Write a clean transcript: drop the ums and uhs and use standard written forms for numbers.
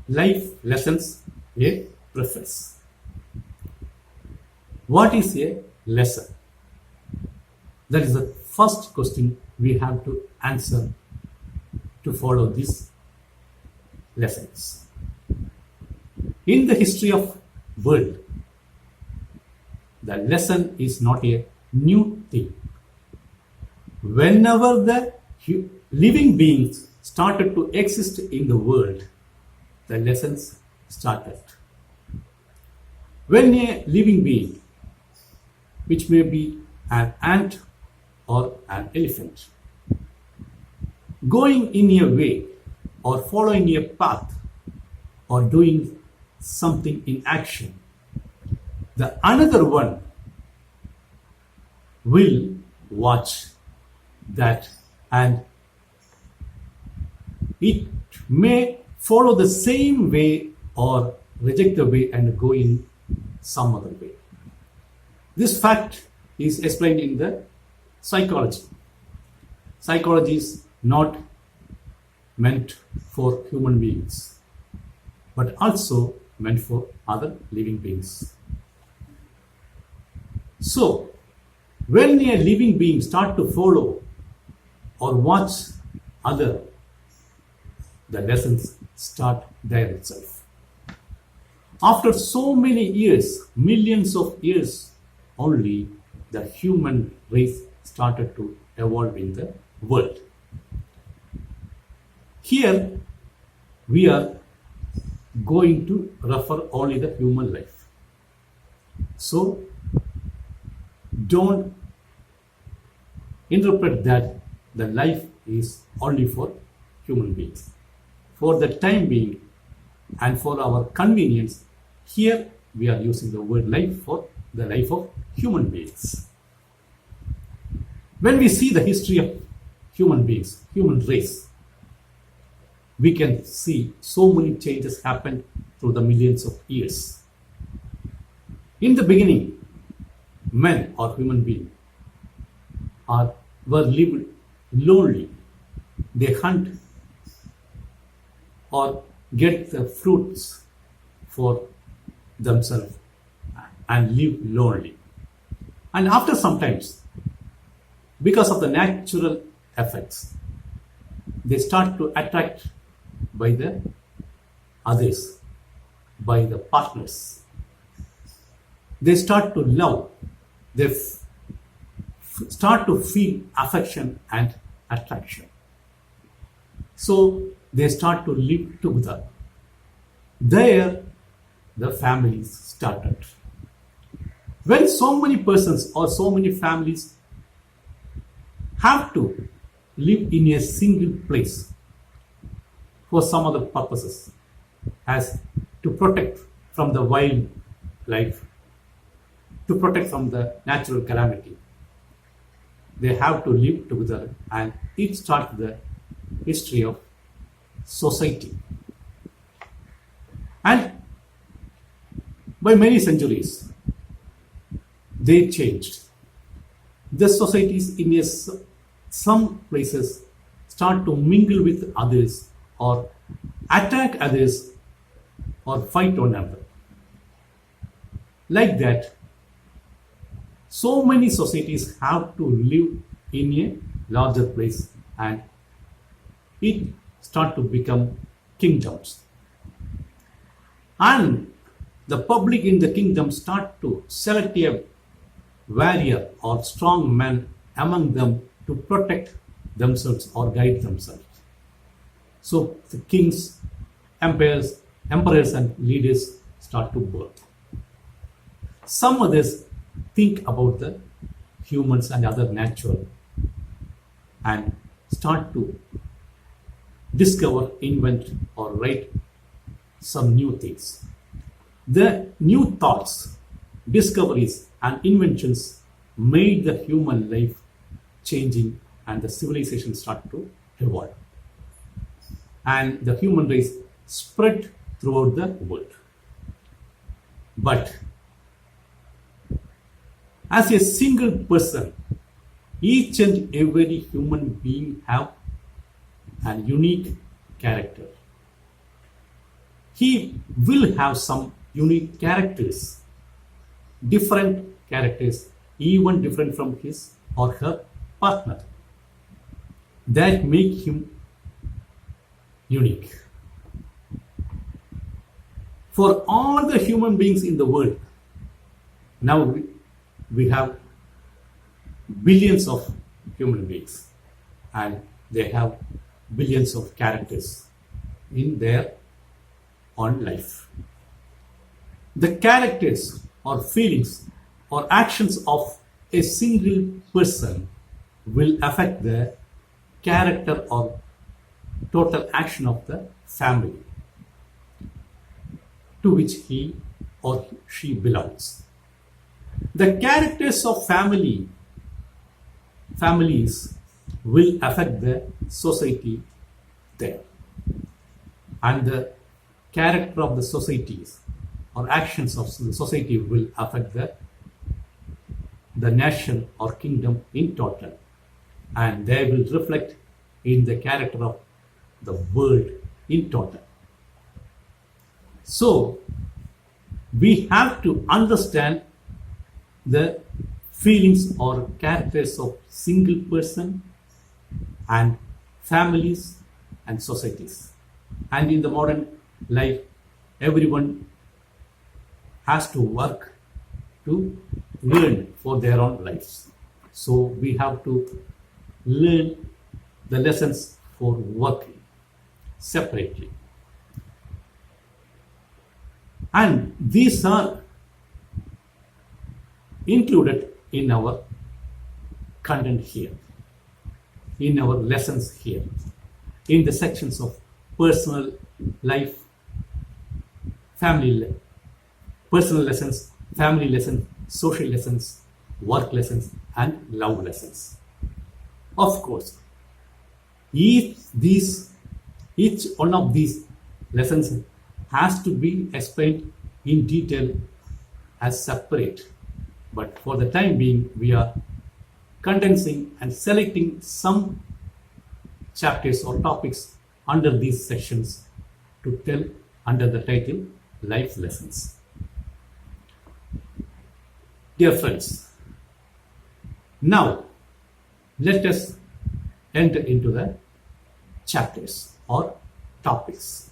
Life Lessons, a Preface. What is a lesson? That is the first question we have to answer to follow these lessons. In the history of world, the lesson is not a new thing. Whenever the living beings started to exist in the world, the lessons started. When a living being, which may be an ant or an elephant, going in a way or following a path or doing something in action, the another one will watch that, and it may follow the same way or reject the way and go in some other way. This fact is explained in the psychology. Psychology is not meant for human beings, but also meant for other living beings. So, when a living being start to follow or watch other, the lessons start there itself. After so many years, millions of years, only the human race started to evolve in the world. Here we are going to refer only the human life. So don't interpret that the life is only for human beings. For the time being and for our convenience, here we are using the word life for the life of human beings. When we see the history of human beings, human race, we can see so many changes happened through the millions of years. In the beginning, men or human beings were lived lonely. They hunt or get the fruits for themselves and live lonely. And after some times, because of the natural effects, they start to attract by the others, by the partners. They start to love. They start to feel affection and attraction. So they start to live together. There, the families started. When so many persons or so many families have to live in a single place for some other purposes, as to protect from the wildlife, to protect from the natural calamity, they have to live together, and it starts the history of society. And by many centuries, they changed. The societies in some places start to mingle with others or attack others or fight one another. Like that, so many societies have to live in a larger place, and it start to become kingdoms. And the public in the kingdom start to select a warrior or strong man among them to protect themselves or guide themselves. So the kings, emperors and leaders start to birth. Some others think about the humans and other natural and start to discover, invent or write some new things. The new thoughts, discoveries and inventions made the human life changing, and the civilization started to evolve. And the human race spread throughout the world. But as a single person, each and every human being have a unique character. he will have some unique characters, different characters, even different from his or her partner, that make him unique. For all the human beings in the world, now we have billions of human beings, and they have billions of characters in their own life. The characters or feelings or actions of a single person will affect the character or total action of the family to which he or she belongs. The characters of families will affect the society there, and the character of the societies or actions of the society will affect the nation or kingdom in total, and they will reflect in the character of the world in total. So we have to understand the feelings or characters of single person and families and societies. And in the modern life, everyone has to work to learn for their own lives. So we have to learn the lessons for working separately. And these are included in our content here, in our lessons here, in the sections of personal life, personal lessons, family lessons, social lessons, work lessons, and love lessons. Of course, each one of these lessons has to be explained in detail as separate. But for the time being, we are condensing and selecting some chapters or topics under these sections to tell under the title Life Lessons. Dear friends, now let us enter into the chapters or topics.